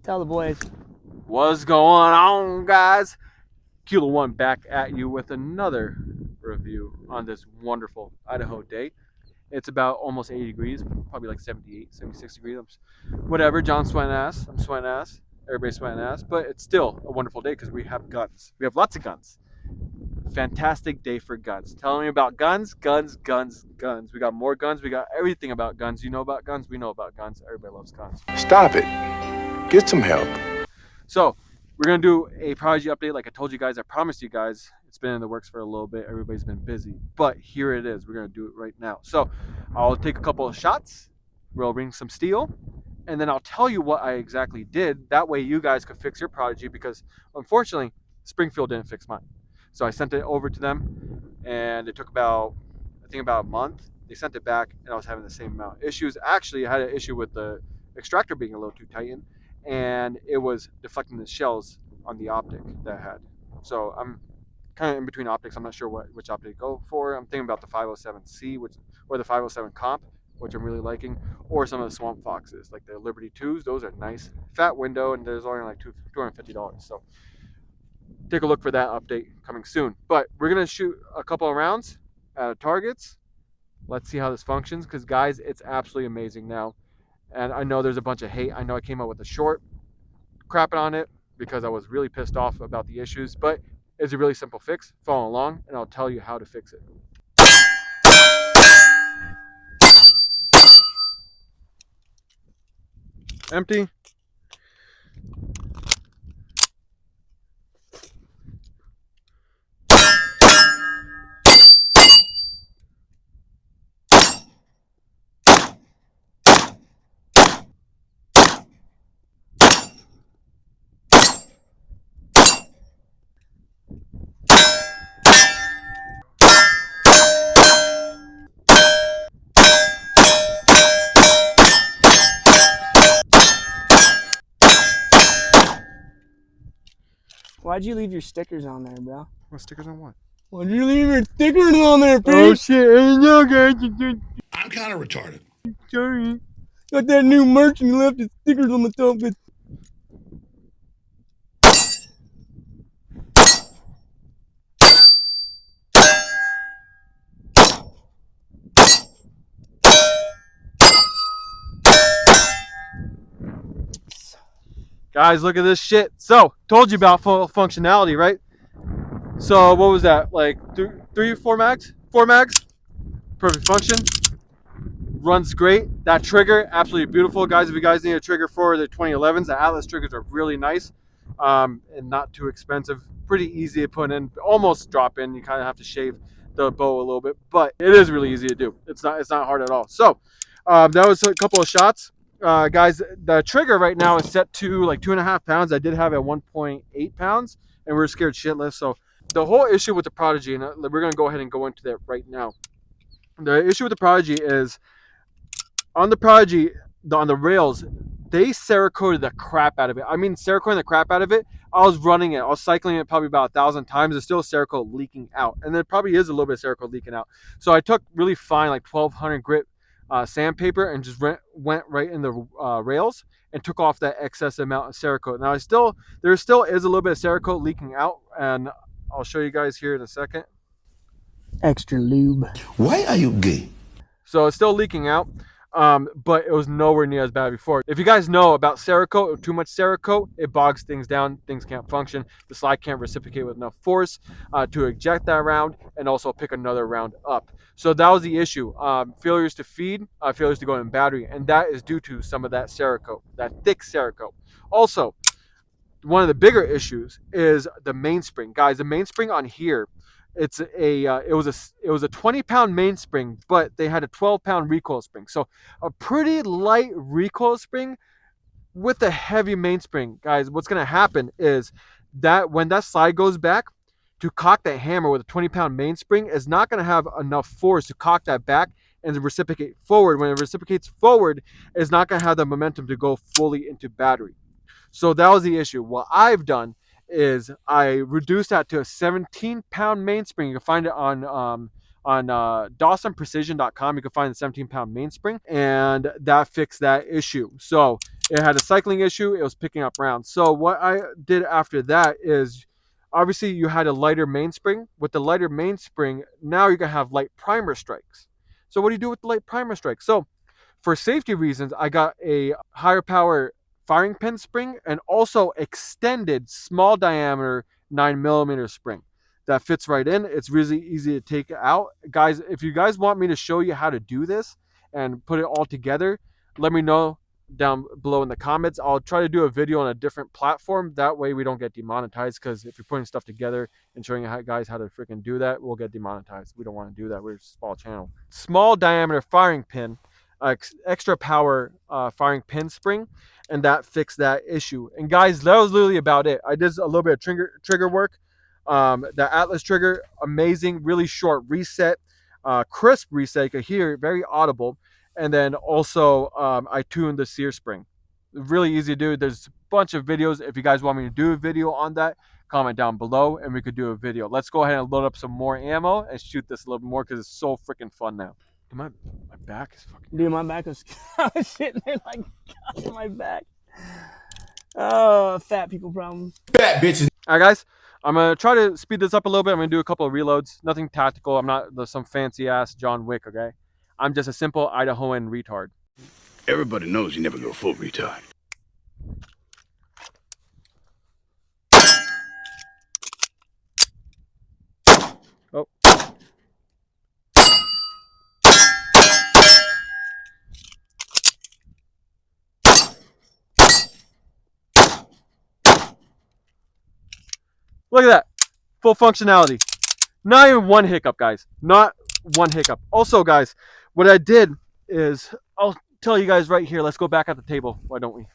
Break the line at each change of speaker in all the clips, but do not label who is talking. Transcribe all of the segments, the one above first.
Tell the boys.
What's going on, guys? Kilo One back at you with another review on this wonderful Idaho day. It's about almost 80 degrees, probably like 78, 76 degrees. Whatever, John's sweating ass. I'm sweating ass. Everybody's sweating ass. But it's still a wonderful day because we have guns. We have lots of guns. Fantastic day for guns. Tell me about guns, guns, guns, guns. We got more guns. We got everything about guns. You know about guns. We know about guns. Everybody loves guns.
Stop it. Get some help.
So we're going to do a Prodigy update like I told you guys. I promised you guys. It's been in the works for a little bit. Everybody's been busy. But here it is. We're going to do it right now. So I'll take a couple of shots. We'll bring some steel. And then I'll tell you what I exactly did. That way you guys could fix your Prodigy because unfortunately Springfield didn't fix mine. So I sent it over to them and it took about a month. They sent it back and I was having the same amount of issues. Actually, I had an issue with the extractor being a little too tight and it was deflecting the shells on the optic that I had. So I'm kind of in between optics. I'm not sure which optic to go for. I'm thinking about the 507C, or the 507 comp, which I'm really liking, or some of the Swamp Foxes, like the Liberty 2s. Those are nice. Fat window, and there's only like $250. So take a look for that update coming soon. But we're going to shoot a couple of rounds at targets. Let's see how this functions, because guys, it's absolutely amazing now. And I know there's a bunch of hate. I know I came out with a short crapping on it because I was really pissed off about the issues, but it's a really simple fix. Follow along and I'll tell you how to fix it. Empty.
Why'd you leave your stickers on there, bro?
What stickers on what?
Why'd you leave your stickers on there, bitch?
Oh shit, I know guys.
I'm kind of retarded.
Sorry.
Got that new merch and you left the stickers on the top of it.
Guys, look at this shit. So, told you about full functionality, right? So, what was that? Like 4 mags? 4 mags? Perfect function. Runs great. That trigger, absolutely beautiful. Guys, if you guys need a trigger for the 2011s, the Atlas triggers are really nice and not too expensive. Pretty easy to put in. Almost drop in. You kind of have to shave the bow a little bit, but it is really easy to do. It's not hard at all. So, that was a couple of shots. Guys, the trigger right now is set to like 2.5 pounds. I did have it at 1.8 pounds, and we're scared shitless. So the whole issue with the Prodigy, and we're going to go ahead and go into that right now. The issue with the Prodigy is on the Prodigy, on the rails, they Cerakoted the crap out of it. I mean, Cerakoting the crap out of it. I was running it. I was cycling it probably about 1,000 times. There's still Cerakote leaking out. And there probably is a little bit of Cerakote leaking out. So I took really fine, like 1,200 grit sandpaper and just went right in the rails and took off that excess amount of Cerakote. Now, there still is a little bit of Cerakote leaking out. And I'll show you guys here in a second.
Extra lube.
Why are you gay?
So it's still leaking out. But it was nowhere near as bad before. If you guys know about Cerakote or too much Cerakote, it bogs things down. Things can't function. The slide can't reciprocate with enough force to eject that round and also pick another round up. So that was the issue. Failures to feed, failures to go in battery, and that is due to some of that Cerakote, that thick Cerakote. Also, one of the bigger issues is the mainspring. Guys, the mainspring on here, it was a 20-pound mainspring, but they had a 12-pound recoil spring. So a pretty light recoil spring with a heavy mainspring. Guys, what's going to happen is that when that slide goes back, to cock that hammer with a 20-pound mainspring is not going to have enough force to cock that back and to reciprocate forward. When it reciprocates forward, it's not going to have the momentum to go fully into battery. So that was the issue. What I've done is I reduced that to a 17-pound mainspring. You can find it on DawsonPrecision.com. You can find the 17-pound mainspring, and that fixed that issue. So It had a cycling issue. It was picking up rounds. So what I did after that is, obviously you had a lighter mainspring. With the lighter mainspring, now you're going to have light primer strikes. So what do you do with the light primer strikes? So for safety reasons, I got a higher power firing pin spring and also extended small diameter 9mm spring that fits right in. It's really easy to take out. Guys, if you guys want me to show you how to do this and put it all together, let me know down below in the comments. I'll try to do a video on a different platform. That way we don't get demonetized, because if you're putting stuff together and showing guys how to freaking do that, we'll get demonetized. We don't want to do that. We're a small channel. Small diameter firing pin, extra power firing pin spring, and that fixed that issue. And guys, that was literally about it. I did a little bit of trigger work. The Atlas trigger, amazing, really short reset, crisp reset. You could hear, very audible. And then also I tuned the sear spring. Really easy to do. There's a bunch of videos. If you guys want me to do a video on that, comment down below and we could do a video. Let's go ahead and load up some more ammo and shoot this a little bit more, because it's so freaking fun now. My back is fucking...
Dude, my back was, I was sitting there like, God, my back. Oh, fat people problems.
Fat bitches.
All right, guys. I'm going to try to speed this up a little bit. I'm going to do a couple of reloads. Nothing tactical. I'm not some fancy-ass John Wick, okay? I'm just a simple Idahoan retard.
Everybody knows you never go full retard.
Oh. Look at that. Full functionality. Not even one hiccup, guys. Not one hiccup. Also, guys, what I did is, I'll tell you guys right here. Let's go back at the table. Why don't we?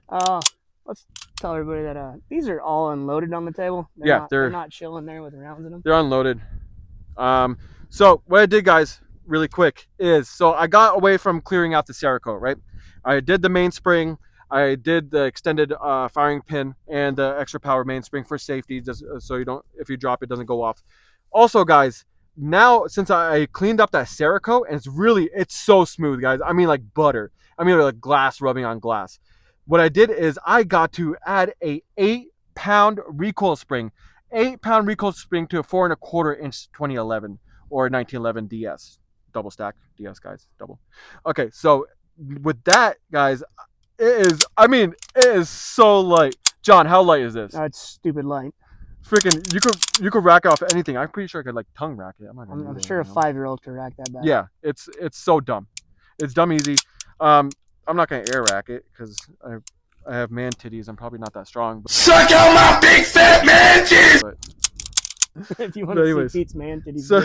Let's tell everybody that these are all unloaded on the table. They're not chilling there with rounds in them.
They're unloaded. So what I did, guys, really quick, is, so I got away from clearing out the Cerakote, right? I did the mainspring. I did the extended firing pin and the extra power mainspring for safety, just so you don't, if you drop it, doesn't go off. Also, guys, now since I cleaned up that Cerakote, and it's so smooth, guys. I mean, like butter. I mean, like glass rubbing on glass. What I did is I got to add a 8-pound recoil spring, 8-pound recoil spring to a 4 1/4 inch 2011 or 1911 DS, double stack DS, guys, double. Okay, so with that, guys, it is so light. John, how light is this?
It's stupid light.
Freaking, you could rack off anything. I'm pretty sure I could like tongue rack it.
I'm sure a 5-year-old could rack that back.
Yeah, it's so dumb. It's dumb easy. I'm not gonna air rack it because I have man titties. I'm probably not that strong. But...
Suck out my big fat man titties!
If you want to see Pete's man titties,
so,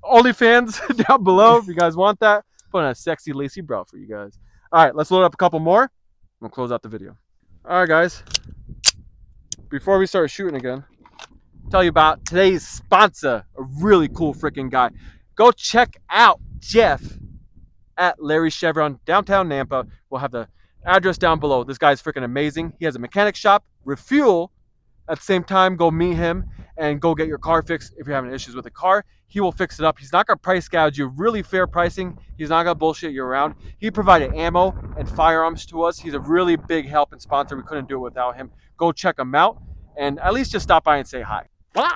OnlyFans down below if you guys want that. Put on a sexy lacy bra for you guys. All right, let's load up a couple more. We'll close out the video. All right, guys. Before we start shooting again, tell you about today's sponsor, a really cool freaking guy. Go check out Jeff at Larry Chevron, downtown Nampa. We'll have the address down below. This guy's freaking amazing. He has a mechanic shop, refuel. At the same time, go meet him and go get your car fixed if you're having issues with the car. He will fix it up. He's not going to price gouge you. Really fair pricing. He's not going to bullshit you around. He provided ammo and firearms to us. He's a really big help and sponsor. We couldn't do it without him. Go check him out and at least just stop by and say hi. Bug.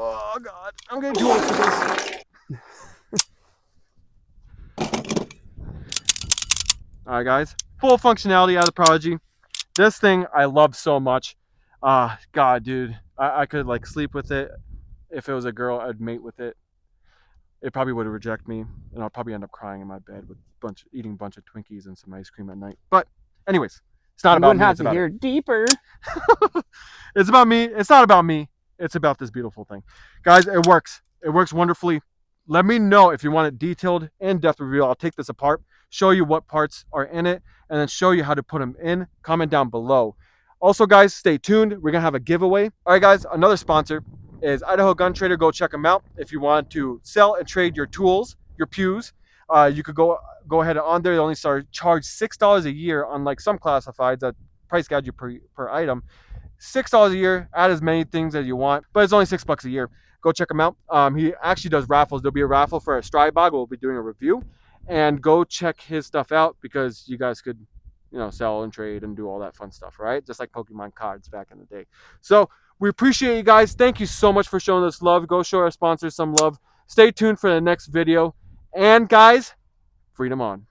Oh God, I'm getting too old for this. Alright guys, full functionality out of the Prodigy. This thing I love so much. God dude, I could like sleep with it. If it was a girl, I'd mate with it. It probably would reject me, and I'll probably end up crying in my bed with eating a bunch of Twinkies and some ice cream at night. But anyways, it's not about me.
Have to hear deeper.
It's about me. It's not about me. It's about this beautiful thing. Guys, it works. It works wonderfully. Let me know if you want a detailed, in-depth review. I'll take this apart, show you what parts are in it, and then show you how to put them in. Comment down below. Also, guys, stay tuned. We're going to have a giveaway. All right, guys, another sponsor is Idaho Gun Trader. Go check them out. If you want to sell and trade your tools, your pews, you could go ahead and on there. They only charge $6 a year on like some classifieds that price gouge you per item. $6 a year, add as many things as you want, but it's only $6 a year. Go check him out. He actually does raffles. There'll be a raffle for a Stride Bog. We'll be doing a review, and go check his stuff out because you guys could, sell and trade and do all that fun stuff, right? Just like Pokemon cards back in the day. So we appreciate you guys. Thank you so much for showing us love. Go show our sponsors some love. Stay tuned for the next video. And guys, freedom on.